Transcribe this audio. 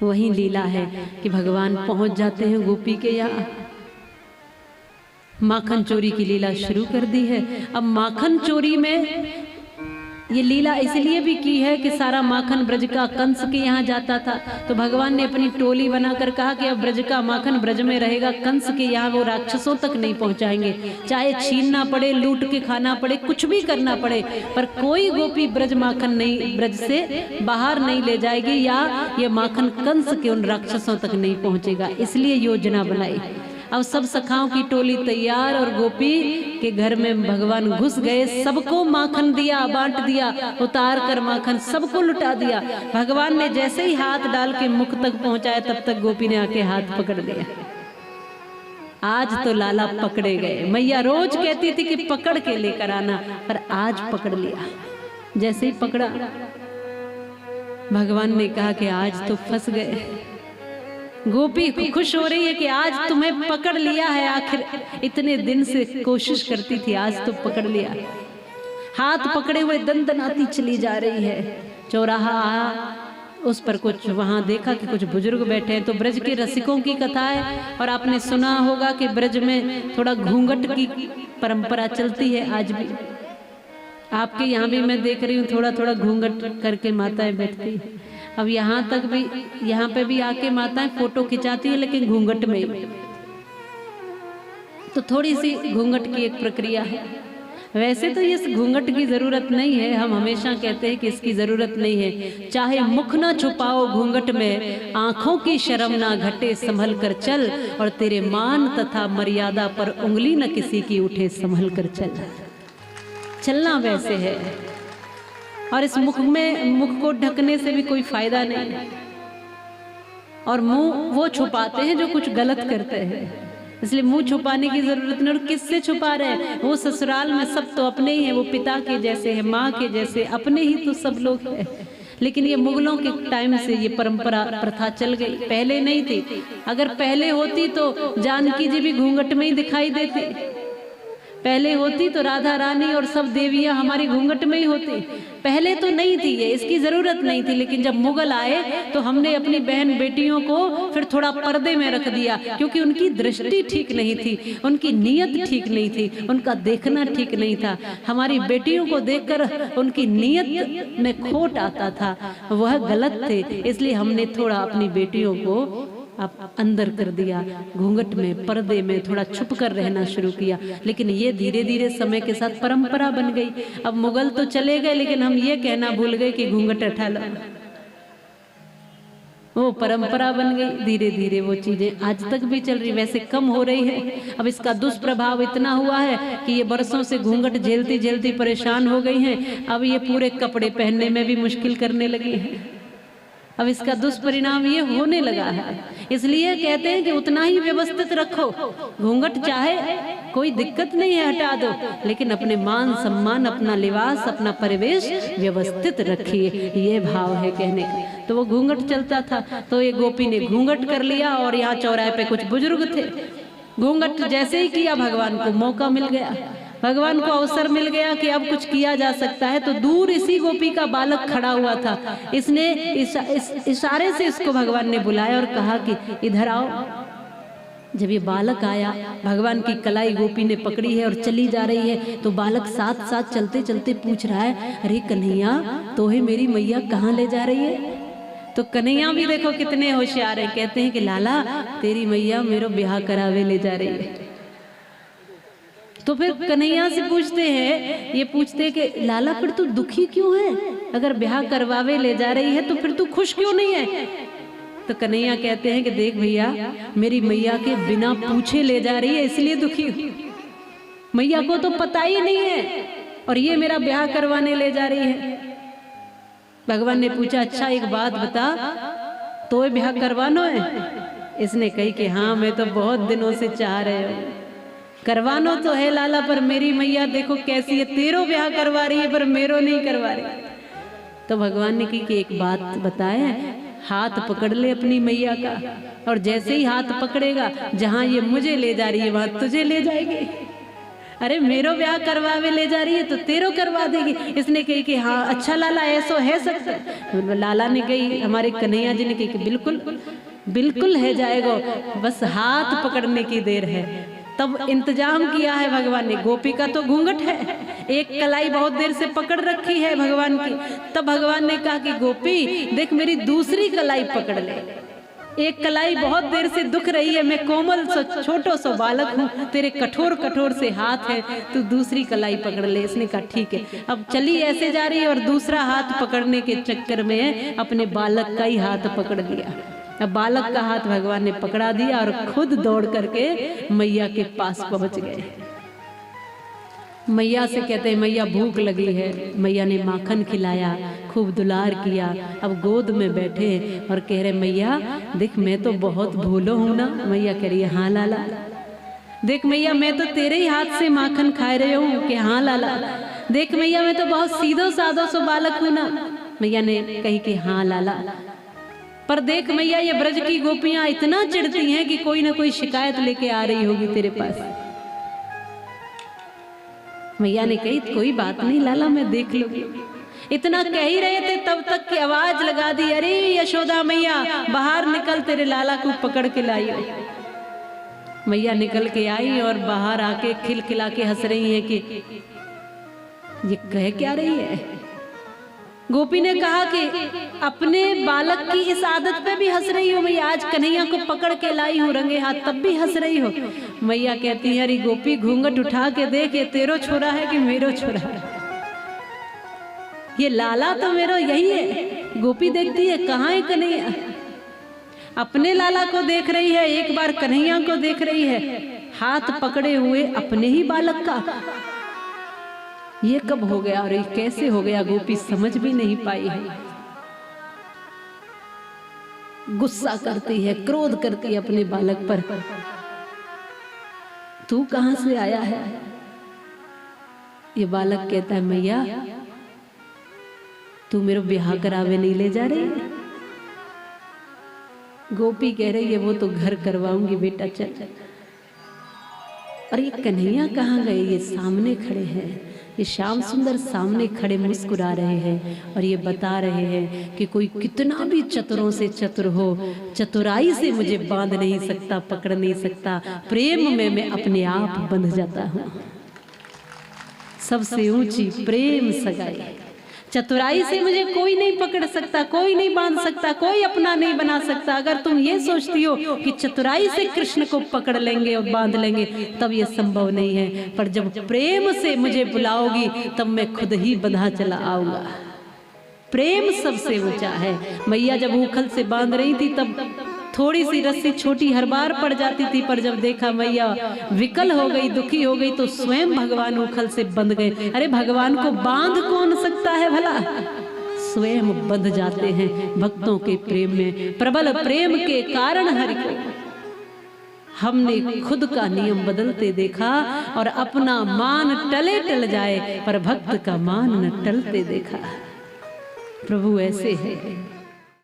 वही लीला है कि भगवान पहुंच जाते हैं गोपी के यहाँ। माखन चोरी की लीला शुरू कर दी है। अब माखन चोरी में ये लीला इसलिए भी की है कि सारा माखन ब्रज का कंस के यहाँ जाता था, तो भगवान ने अपनी टोली बनाकर कहा कि अब ब्रज का माखन ब्रज में रहेगा, कंस के यहाँ वो राक्षसों तक नहीं पहुँचाएंगे। चाहे छीनना पड़े, लूट के खाना पड़े, कुछ भी करना पड़े, पर कोई गोपी ब्रज माखन नहीं, ब्रज से बाहर नहीं ले जाएगी, या ये माखन कंस के उन राक्षसों तक नहीं पहुँचेगा। इसलिए योजना बनाई। अब सब सखाओं की टोली तैयार और गोपी के घर में भगवान घुस गए। सबको माखन दिया, बांट दिया, उतार कर माखन सबको लुटा दिया। भगवान ने जैसे ही हाथ डाल के मुख तक पहुंचाया, तब तक गोपी ने आके हाथ पकड़ लिया। आज तो लाला पकड़े गए। मैया रोज कहती थी कि पकड़ के लेकर आना, पर आज पकड़ लिया। जैसे ही पकड़ा, भगवान ने कहा कि आज तो फंस गए। गोपी खुश हो रही है कि आज तुम्हें पकड़ लिया है, आखिर इतने दिन से कोशिश करती थी, आज तो पकड़ लिया। हाथ पकड़े हुए दंदनाती चली जा रही है। चौराहा आया, उस पर कुछ वहां देखा कि कुछ बुजुर्ग बैठे हैं। तो ब्रज के रसिकों की कथा है, और आपने सुना होगा कि ब्रज में थोड़ा घूंघट की परंपरा चलती है आज भी। आपके यहाँ भी मैं देख रही हूँ थोड़ा थोड़ा घूंघट करके माताएं बैठती है। अब यहाँ तक भी, यहाँ पे भी आके माताएं फोटो खिंचाती है, लेकिन घूंघट में। तो थोड़ी सी घूंघट की एक प्रक्रिया है। वैसे तो इस घूंघट की जरूरत नहीं है, हम हमेशा कहते हैं कि इसकी जरूरत नहीं है। चाहे मुख ना छुपाओ घूंघट में, आंखों की शर्म ना घटे, संभल कर चल, और तेरे मान तथा मर्यादा पर उंगली न किसी की उठे, संभल कर चल। चलना वैसे है, और इस मुख को ढकने से भी कोई फायदा नहीं। और मुंह वो छुपाते हैं जो कुछ गलत करते हैं, इसलिए मुंह छुपाने की जरूरत नहीं। और किससे छुपा रहे हैं? वो ससुराल में सब तो अपने ही हैं, वो पिता के जैसे हैं, माँ के जैसे, अपने ही तो सब लोग हैं। लेकिन ये मुगलों के टाइम से ये परंपरा प्रथा चल गई, पहले नहीं थी। अगर पहले होती तो जानकी जी भी घूंघट में ही दिखाई देती। पहले होती तो राधा रानी और सब देवियां हमारी घूंघट में ही होती। पहले तो नहीं थी ये, इसकी जरूरत नहीं थी। लेकिन जब मुगल आए तो हमने अपनी बहन बेटियों को फिर थोड़ा पर्दे में रख दिया, क्योंकि उनकी दृष्टि ठीक नहीं थी, उनकी नीयत ठीक नहीं थी, उनका देखना ठीक नहीं था। हमारी बेटियों को देखकर उनकी नीयत में खोट आता था, वह गलत थे। इसलिए हमने थोड़ा अपनी बेटियों को आप अंदर कर दिया, घूंघट में, पर्दे में थोड़ा छुप कर रहना शुरू किया। लेकिन ये धीरे धीरे समय के साथ परंपरा बन गई। अब मुगल तो चले गए, लेकिन हम ये कहना भूल गए कि घूंघट उठा लो, वो परंपरा बन गई। धीरे धीरे वो चीजें आज तक भी चल रही, वैसे कम हो रही है। अब इसका दुष्प्रभाव इतना हुआ है कि ये बरसों से घूंघट झेलती झेलती परेशान हो गई हैं। अब ये पूरे कपड़े पहनने में भी मुश्किल करने लगी हैं। अब इसका दुष्परिणाम ये होने लगा है। इसलिए कहते हैं कि उतना ही व्यवस्थित रखो, घूंघट चाहे कोई दिक्कत नहीं है, हटा दो, लेकिन अपने मान सम्मान, अपना लिबास, अपना परिवेश व्यवस्थित रखिए, ये भाव है कहने का। तो वो घूंघट चलता था, तो ये गोपी ने घूंघट कर लिया। और यहाँ चौराहे पे कुछ बुजुर्ग थे, घूंघट जैसे ही किया, भगवान को मौका मिल गया, भगवान को अवसर मिल गया कि अब कुछ किया जा सकता है। तो दूर इसी गोपी का बालक खड़ा हुआ था, इसने इशारे से इसको भगवान ने बुलाया और कहा कि इधर आओ। जब ये बालक आया, भगवान की कलाई गोपी ने पकड़ी है और चली जा रही है। तो बालक साथ साथ चलते चलते पूछ रहा है, अरे कन्हैया, तो है मेरी मैया कहाँ ले जा रही है? तो कन्हैया भी देखो कितने होशियार है, कहते हैं कि लाला, तेरी मैया मेरा ब्याह करावे ले जा रही है। तो फिर कन्हैया से पूछते हैं, ये पूछते हैं कि लाला, फिर तू दुखी क्यों है? अगर ब्याह करवावे ले जा रही है तो फिर तू खुश क्यों नहीं है? तो कन्हैया कहते हैं कि देख भैया, मेरी मैया के बिना पूछे ले जा रही है, इसलिए दुखी हूँ। मैया को तो पता ही नहीं है, और ये मेरा ब्याह करवाने ले जा रही है। भगवान ने पूछा, अच्छा एक बात बता, तो ब्याह करवाना है? इसने कही कि हाँ, मैं तो बहुत दिनों से चाह रहे हो, करवानो तो है लाला, पर मेरी मैया देखो कैसी है, तेरो ब्याह करवा रही है पर मेरो नहीं करवा रही। तो भगवान ने की कि एक बात बताए, हाथ पकड़ ले अपनी मैया का, और जैसे ही हाथ पकड़ेगा, जहां ये मुझे ले जा रही है वहां तुझे ले जाएगी। अरे मेरो ब्याह करवावे ले जा रही है तो तेरो करवा देगी। इसने कही कि हाँ अच्छा लाला ऐसो है सकता है। लाला ने कही, हमारे कन्हैया जी ने कही कि बिल्कुल बिल्कुल है जाएगा, बस हाथ पकड़ने की देर है। तब इंतजाम किया है भगवान ने। गोपी का तो घूंघट है, एक कलाई बहुत देर से पकड़ रखी है भगवान की। तब भगवान ने कहा कि गोपी देख मेरी दूसरी कलाई पकड़ ले। एक कलाई बहुत देर से दुख रही है, मैं कोमल सो छोटो सो बालक हूँ, तेरे कठोर कठोर से हाथ है, तू दूसरी कलाई पकड़ ले। इसने कहा ठीक है। अब चली ऐसे जा रही है और दूसरा हाथ पकड़ने के चक्कर में अपने बालक का ही हाथ पकड़ लिया। अब बालक का हाथ भगवान ने पकड़ा दिया और खुद दौड़ करके मैया के पास पहुंच गए। मैया से कहते हैं मैया भूख लगी है। मैया ने माखन खिलाया, खूब दुलार किया। अब गोद में बैठे और कह रहे मैया देख मैं तो बहुत भूलो हूं ना। मैया कह रही है हाँ लाला। देख मैया मैं तो तेरे ही हाथ से माखन खा रहे हूँ कि हाँ लाला। देख मैया मैं तो बहुत सीधो साधो सो बालक हूं ना। मैया ने कही कि हाँ लाला। पर देख मैया ये ब्रज की गोपियां इतना चिढ़ती हैं कि कोई ना कोई शिकायत लेके आ रही होगी तेरे पास। मैया ने कही कोई बात नहीं लाला मैं देख लूंगी। इतना कह ही रहे थे तब तक की आवाज लगा दी, अरे यशोदा मैया बाहर निकल तेरे लाला को पकड़ के लाई। मैया निकल के आई और बाहर आके खिलखिला के हंस रही है कि ये कह क्या रही है। गोपी ने कहा कि अपने बालक की इस आदत पे भी हंस रही हो मैया, आज कन्हैया को पकड़ के लाई हूँ रंगे हाथ तब भी हंस रही हो। मैया कहती है अरे गोपी घूंघट उठा के देख ये तेरो छोरा है कि मेरो छोरा है। ये लाला तो मेरो यही है। गोपी देखती है कहाँ है कन्हैया, अपने लाला को देख रही है, एक बार कन्हैया को देख रही है, हाथ पकड़े हुए अपने ही बालक का। ये कब हो गया और ये कैसे हो गया गोपी समझ भी नहीं पाई है। गुस्सा करती है, क्रोध करती है अपने बालक पर। तू कहां से आया है। ये बालक कहता है मैया तू मेरा ब्याह करावे नहीं ले जा रही। गोपी कह रही है वो तो घर करवाऊंगी बेटा चल। और ये कन्हैया कहाँ गए, ये सामने खड़े हैं, ये श्याम सुंदर सामने खड़े मुस्कुरा रहे हैं और ये बता रहे हैं कि कोई कितना भी चतुरों से चतुर हो, चतुराई से मुझे बांध नहीं सकता, पकड़ नहीं सकता। प्रेम में मैं अपने आप बंध जाता हूँ। सबसे ऊंची प्रेम सगाई। चतुराई से मुझे कोई नहीं पकड़ सकता, कोई नहीं बांध सकता, कोई अपना नहीं बना सकता। अगर तुम ये सोचती हो कि चतुराई से कृष्ण को पकड़ लेंगे और बांध लेंगे तब ये संभव नहीं है। पर जब प्रेम से मुझे बुलाओगी तब मैं खुद ही बंधा चला आऊंगा। प्रेम सबसे ऊंचा है। मैया जब उखल से बांध रही थी तब थोड़ी सी रस्सी छोटी हर बार पड़ जाती थी, पर जब देखा मैया विकल हो गई, दुखी हो गई तो स्वयं भगवान उखल से बंध गए। अरे भगवान को बांध कौन सकता है भला, स्वयं बंध जाते हैं भक्तों के प्रेम में। प्रबल प्रेम के कारण हरि को हमने खुद का नियम बदलते देखा और अपना मान टले टल जाए पर भक्त का मान न टलते देखा। प्रभु ऐसे है।